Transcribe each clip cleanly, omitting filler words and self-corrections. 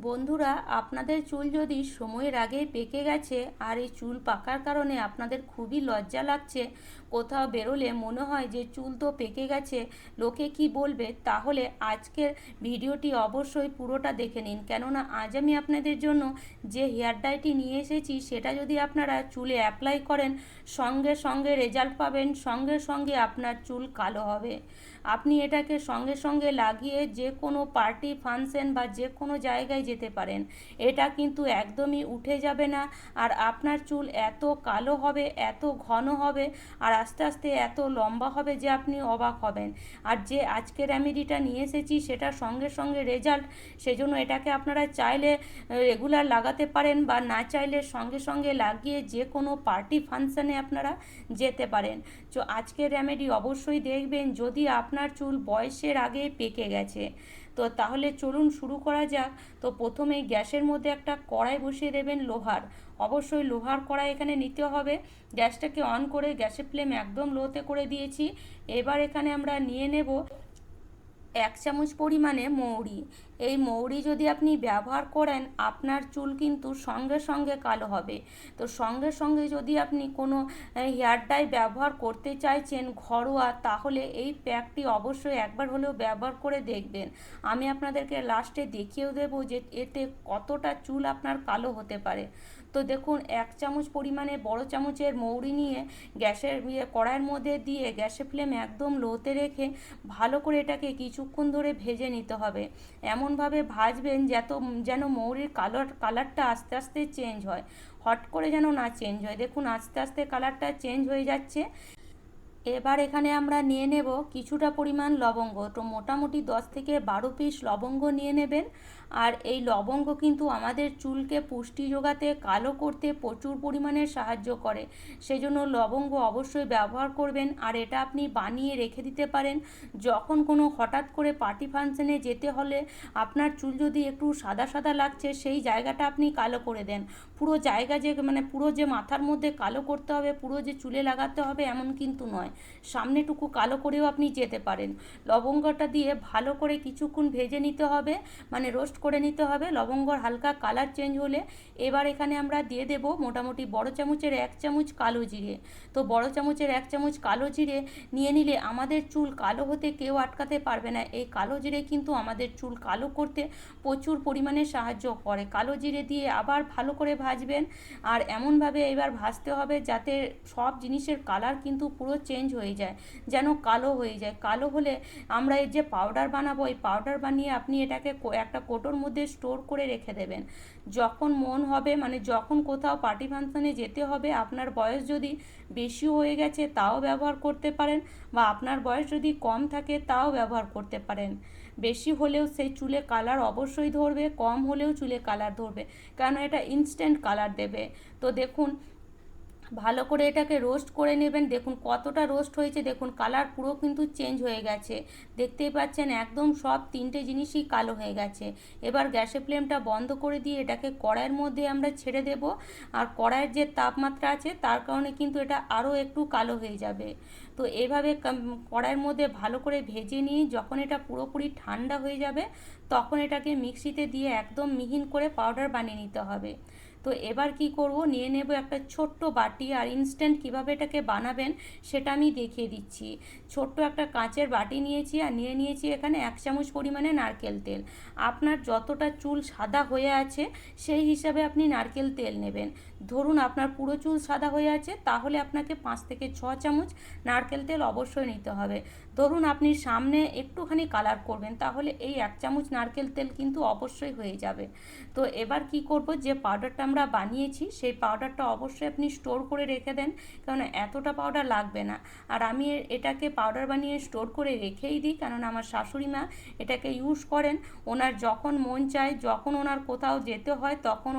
বন্ধুরা, আপনাদের চুল যদি সময়ের আগেই পেকে গেছে আর এই চুল পাকার কারণে আপনাদের খুবই লজ্জা লাগছে, কোথাও বেরোলে মনে হয় যে চুল তো পেকে গেছে, লোকে কি বলবে, তাহলে আজকের ভিডিওটি অবশ্যই পুরোটা দেখে নিন। কেননা আজ আমি আপনাদের জন্য যে হেয়ার ডাইটি নিয়ে এসেছি সেটা যদি আপনারা চুলে অ্যাপ্লাই করেন, সঙ্গে সঙ্গে রেজাল্ট পাবেন, সঙ্গে সঙ্গে আপনার চুল কালো হবে। আপনি এটাকে সঙ্গে সঙ্গে লাগিয়ে যে কোনো পার্টি ফাংশন বা যে কোনো জায়গায় যেতে পারেন। এটা কিন্তু একদমই উঠে যাবে না, আর আপনার চুল এত কালো হবে, এত ঘন হবে, আর আস্তে আস্তে এত লম্বা হবে যে আপনি অবাক হবেন। আর যে আজকে রেমেডিটা নিয়ে এসেছি সেটার সঙ্গে সঙ্গে রেজাল্ট, সেজন্য এটাকে আপনারা চাইলে রেগুলার লাগাতে পারেন, বা না চাইলে সঙ্গে সঙ্গে লাগিয়ে যে কোনো পার্টি ফাংশানে আপনারা যেতে পারেন। তো আজকের রেমেডি অবশ্যই দেখবেন যদি আপনার চুল বয়সের আগে পেকে গেছে। তো তাহলে চলুন শুরু করা যাক। তো প্রথমেই গ্যাসের মধ্যে একটা কড়াই বসিয়ে দেবেন লোহার। অবশ্যই লোহার কড়াই এখানে নিতে হবে। গ্যাসটাকে অন করে গ্যাসের ফ্লেম একদম লোতে করে দিয়েছি। এবার এখানে আমরা নিয়ে নেব 1 চামচ পরিমাণে মৌরি। এই মৌরি যদি আপনি ব্যবহার করেন, আপনার চুল কিন্তু সঙ্গে সঙ্গে কালো হবে। তো সঙ্গে সঙ্গে যদি আপনি কোনো হেয়ার ডাই ব্যবহার করতে চাইছেন ঘরোয়া, তাহলে এই প্যাকটি অবশ্যই একবার হলেও ব্যবহার করে দেখবেন। আমি আপনাদেরকে লাস্টে দেখিয়েও দেবো যে এতে কতটা চুল আপনার কালো হতে পারে। তো দেখুন, 1 চামচ পরিমাণে বড় চামচের মৌরি নিয়ে গ্যাসের কড়াইয়ের মধ্যে দিয়ে গ্যাসের ফ্লেম একদম লোতে রেখে ভালো করে এটাকে কিছুক্ষণ ধরে ভেজে নিতে হবে। এমনভাবে ভাজবেন যেন মৌরির কালারটা আস্তে আস্তে চেঞ্জ হয়, হট করে যেন না চেঞ্জ হয়। দেখুন আস্তে আস্তে কালারটা চেঞ্জ হয়ে যাচ্ছে। এবার এখানে আমরা নিয়ে নেব কিছুটা পরিমাণ লবঙ্গ। তো মোটামুটি 10 থেকে 12 পিস লবঙ্গ নিয়ে নেবেন। আর এই লবঙ্গ কিন্তু আমাদের চুলকে পুষ্টি যোগাতে, কালো করতে প্রচুর পরিমাণে সাহায্য করে। সেজন্য লবঙ্গ অবশ্যই ব্যবহার করবেন। আর এটা আপনি বানিয়ে রেখে দিতে পারেন। যখন কোনো হঠাৎ করে পার্টি ফাংশনে যেতে হলে আপনার চুল যদি একটু সাদা সাদা লাগছে, সেই জায়গাটা আপনি কালো করে দেন। পুরো জায়গা যে পুরো যে মাথার মধ্যে কালো করতে হবে, পুরো যে চুলে লাগাতে হবে এমন কিন্তু নয়, সামনেটুকু কালো করেও আপনি যেতে পারেন। লবঙ্গটা দিয়ে ভালো করে কিছুক্ষণ ভেজে নিতে হবে, মানে রোস্ট করে নিতে হবে। লবঙ্গর হালকা কালার চেঞ্জ হলে এবার এখানে আমরা দিয়ে দেব মোটামুটি বড় চামচের 1 চামচ কালো জিরে। তো বড় চামচের 1 চামচ কালো জিরে নিয়ে নিলে আমাদের চুল কালো হতে কেউ আটকাতে পারবে না। এই কালো জিরে কিন্তু আমাদের চুল কালো করতে প্রচুর পরিমাণে সাহায্য করে। কালো জিরে দিয়ে আবার ভালো করে ভাজবেন। আর এমনভাবে এবার ভাজতে হবে যাতে সব জিনিসের কালার কিন্তু পুরো চেঞ্জ হয়ে যায়, যেন কালো হয়ে যায়। কালো হলে আমরা এই যে পাউডার বানাবো, এই পাউডার বানিয়ে আপনি এটাকে একটা কোটোর মধ্যে স্টোর করে রেখে দেবেন। যখন মন হবে, মানে যখন কোথাও পার্টি ফাংশনে যেতে হবে, আপনার বয়স যদি বেশি হয়ে গেছে তাও ব্যবহার করতে পারেন, বা আপনার বয়স যদি কম থাকে তাও ব্যবহার করতে পারেন। বেশি হলেও সেই চুলে কালার অবশ্যই ধরবে, কম হলেও চুলে কালার ধরবে, কারণ এটা ইনস্ট্যান্ট কালার দেবে। তো দেখুন ভালো করে এটাকে রোস্ট করে নেবেন। দেখুন কতটা রোস্ট হয়েছে, দেখুন কালার পুরো কিন্তু চেঞ্জ হয়ে গেছে। দেখতেই পাচ্ছেন একদম সব 3টে জিনিসই কালো হয়ে গেছে। এবার গ্যাসের ফ্লেমটা বন্ধ করে দিয়ে এটাকে কড়াইয়ের মধ্যে আমরা ছেড়ে দেব। আর কড়াইয়ের যে তাপমাত্রা আছে তার কারণে কিন্তু এটা আরও একটু কালো হয়ে যাবে। তো এভাবে কড়াইয়ের মধ্যে ভালো করে ভেজে নিয়ে যখন এটা পুরোপুরি ঠান্ডা হয়ে যাবে, তখন এটাকে মিক্সিতে দিয়ে একদম মিহিন করে পাউডার বানিয়ে নিতে হবে। তো এবার কি করব, নিয়ে নেব একটা ছোট্ট বাটি। আর ইনস্ট্যান্ট কিভাবে এটাকে বানাবেন সেটা আমি দেখিয়ে দিচ্ছি। ছোট্ট একটা কাঁচের বাটি নিয়েছি, আর নিয়ে নিয়েছি এখানে 1 চামচ পরিমাণে নারকেল তেল। আপনার যতটা চুল সাদা হয়ে আছে সেই হিসাবে আপনি নারকেল তেল নেবেন। ধরুন আপনার পুরো চুল সাদা হয়ে আছে, তাহলে আপনাকে 5 থেকে 6 চামচ নারকেল তেল অবশ্যই নিতে হবে। ধরুন আপনি সামনে একটুখানি কালার করবেন, তাহলে এই 1 চামচ নারকেল তেল কিন্তু অবশ্যই হয়ে যাবে। তো এবার কি করব, যে পাউডারটা আমরা বানিয়েছি সেই পাউডারটা অবশ্যই আপনি স্টোর করে রেখে দেন, কারণ এতটা পাউডার লাগবে না। আর আমি এটাকে পাউডার বানিয়ে স্টোর করে রেখেই দিই, কারণ আমার শাশুড়ি মা এটাকে ইউজ করেন। ওনার যখন মন চায়, যখন ওনার কোথাও যেতে হয়, তখন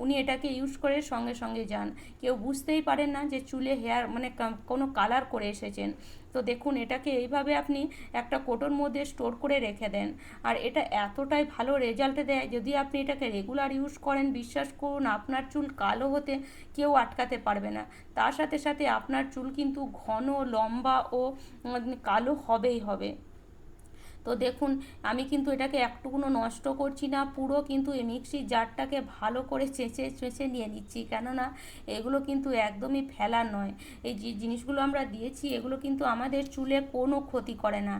উনি এটাকে ইউজ করে সঙ্গে সঙ্গে যান। কেউ বুঝতেই পারেন না যে চুলে হেয়ার মানে কোনো কালার করে এসেছেন। তো দেখুন এটাকে এইভাবে আপনি একটা কোটোর মধ্যে স্টোর করে রেখে দেন। আর এটা এতটাই ভালো রেজাল্ট দেয়, যদি আপনি এটাকে রেগুলার ইউজ করেন, বিশ্বাস করুন আপনার চুল কালো হতে কেউ আটকাতে পারবে না। তার সাথে সাথে আপনার চুল কিন্তু ঘন, লম্বা ও কালো হবেই হবে। তো দেখুন আমি কিন্তু এটাকে একটুকুনো নষ্ট করছি না, পুরো কিন্তু এই মিক্সির জারটাকে ভালো করে চেঁচে চেঁচে নিয়ে নিচ্ছি, কেননা এগুলো কিন্তু একদমই ফেলার নয়। এই যে জিনিসগুলো আমরা দিয়েছি এগুলো কিন্তু আমাদের চুলে কোনো ক্ষতি করে না,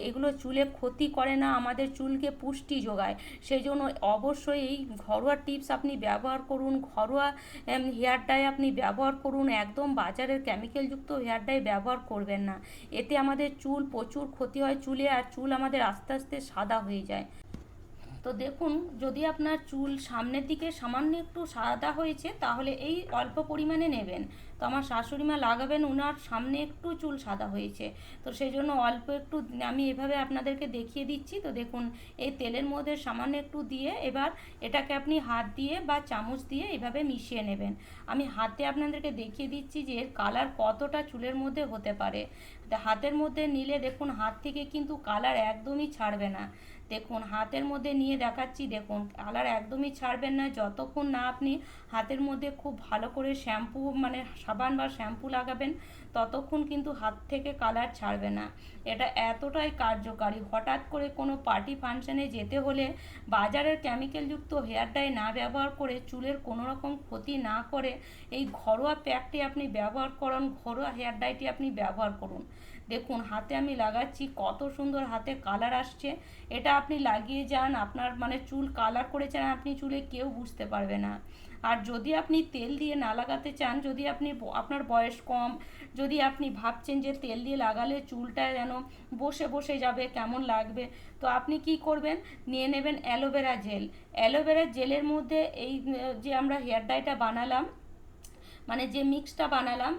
এগুলো চুলে ক্ষতি করে না, আমাদের চুলকে পুষ্টি যোগায়। সেই জন্য অবশ্যই এই ঘরোয়া টিপস আপনি ব্যবহার করুন, ঘরোয়া হেয়ার ডাই আপনি ব্যবহার করুন, একদম বাজারের কেমিক্যালযুক্ত হেয়ার ডাই ব্যবহার করবেন না। এতে আমাদের চুল প্রচুর ক্ষতি হয় চুলে, আর চুল আমাদের আস্তে আস্তে সাদা হয়ে যায়। তো দেখুন যদি আপনার চুল সামনের দিকে সামান্য একটু সাদা হয়েছে তাহলে এই অল্প পরিমাণে নেবেন। তো আমার শাশুড়ি মা লাগাবেন, ওনার সামনে একটু চুল সাদা হয়েছে, তো সেই জন্য অল্প একটু আমি এভাবে আপনাদেরকে দেখিয়ে দিচ্ছি। তো দেখুন এই তেলের মধ্যে সামান্য একটু দিয়ে এবার এটাকে আপনি হাত দিয়ে বা চামচ দিয়ে এভাবে মিশিয়ে নেবেন। আমি হাতে আপনাদেরকে দেখিয়ে দিচ্ছি যে এর কালার কতটা চুলের মধ্যে হতে পারে। হাতের মধ্যে নিলে দেখুন হাত থেকে কিন্তু কালার একদমই ছাড়বে না। দেখুন হাতের মধ্যে নিয়ে দেখাচ্ছি, দেখুন কালার একদমই ছাড়বেন না যতক্ষণ না আপনি হাতের মধ্যে খুব ভালো করে শ্যাম্পু মানে সাবান বা শ্যাম্পু লাগাবেন, ততক্ষণ কিন্তু হাত থেকে কালার ছাড়বে না। এটা এতটাই কার্যকারী, হঠাৎ করে কোনো পার্টি ফাংশানে যেতে হলে বাজারের কেমিক্যালযুক্ত হেয়ার ডাই না ব্যবহার করে, চুলের কোনো রকম ক্ষতি না করে এই ঘরোয়া প্যাকটি আপনি ব্যবহার করুন, ঘরোয়া হেয়ার ডাইটি আপনি ব্যবহার করুন। দেখুন হাতে আমি লাগাচ্ছি, কত সুন্দর হাতে কালার আসছে। এটা আপনি লাগিয়ে যান, আপনার মানে চুল কালার করেছেন আপনি চুলে, কেউ বুঝতে পারবে না। আর যদি আপনি তেল দিয়ে না লাগাতে চান, যদি আপনি আপনার বয়স কম, যদি আপনি ভাবছেন যে তেল দিয়ে লাগালে চুলটা যেন বসে বসে যাবে, কেমন লাগবে, তো আপনি কি করবেন, নিয়ে নেবেন অ্যালোভেরা জেল। অ্যালোভেরা জেলের মধ্যে এই যে আমরা হেয়ার ডাইটা বানালাম, মানে যে মিক্সটা বানালাম,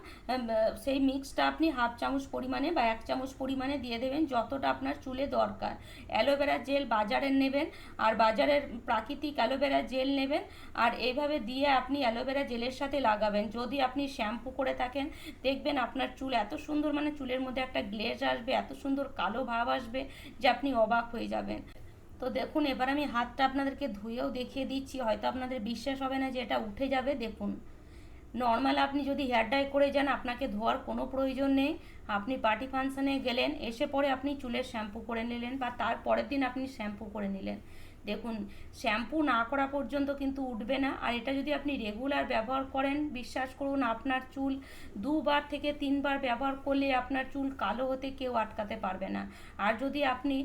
সেই মিক্সটা আপনি হাফ চামচ পরিমাণে বা 1 চামচ পরিমাণে দিয়ে দেবেন, যতটা আপনার চুলে দরকার। অ্যালোভেরা জেল বাজারের নেবেন, আর বাজারের প্রাকৃতিক অ্যালোভেরা জেল নেবেন, আর এইভাবে দিয়ে আপনি অ্যালোভেরা জেলের সাথে লাগাবেন। যদি আপনি শ্যাম্পু করে থাকেন দেখবেন আপনার চুল এত সুন্দর, মানে চুলের মধ্যে একটা গ্লেজ আসবে, এত সুন্দর কালো ভাব আসবে যে আপনি অবাক হয়ে যাবেন। তো দেখুন এবার আমি হাতটা আপনাদেরকে ধুয়েও দেখিয়ে দিচ্ছি, হয়তো আপনাদের বিশ্বাস হবে না যে এটা উঠে যাবে। দেখুন নর্মাল আপনি যদি হেয়ার ডাই করে যান আপনাকে ধোয়ার কোনো প্রয়োজন নেই। আপনি পার্টি ফাংশানে গেলেন, এসে পরে আপনি চুলের শ্যাম্পু করে নিলেন বা তার পরের দিন আপনি শ্যাম্পু করে নিলেন, দেখুন শ্যাম্পু না করা পর্যন্ত কিন্তু উঠবে না। আর এটা যদি আপনি রেগুলার ব্যবহার করেন, বিশ্বাস করুন আপনার চুল 2বার থেকে 3বার ব্যবহার করলে আপনার চুল কালো হতে কেউ আটকাতে পারবে না। আর যদি আপনি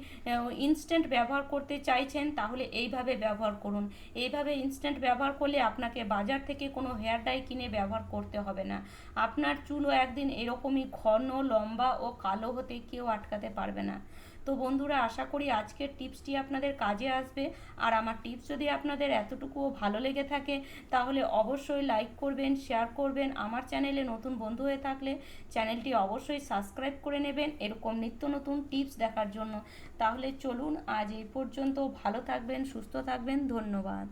ইনস্ট্যান্ট ব্যবহার করতে চাইছেন তাহলে এইভাবে ব্যবহার করুন। এইভাবে ইনস্ট্যান্ট ব্যবহার করলে আপনাকে বাজার থেকে কোনো হেয়ার ডাই কিনে ব্যবহার করতে হবে না। আপনার চুলও একদিন এরকমই ঘন, লম্বা ও কালো হতে কেউ আটকাতে পারবে না। তো বন্ধুরা আশা করি আজকের টিপসটি আপনাদের কাজে আসবে। আর আমার টিপস যদি আপনাদের এতটুকুও ভালো লেগে থাকে তাহলে অবশ্যই লাইক করবেন, শেয়ার করবেন। আমার চ্যানেলে নতুন বন্ধু হয়ে থাকলে চ্যানেলটি অবশ্যই সাবস্ক্রাইব করে নেবেন এরকম নিত্য নতুন টিপস দেখার জন্য। তাহলে চলুন আজ এই পর্যন্ত, ভালো থাকবেন, সুস্থ থাকবেন, ধন্যবাদ।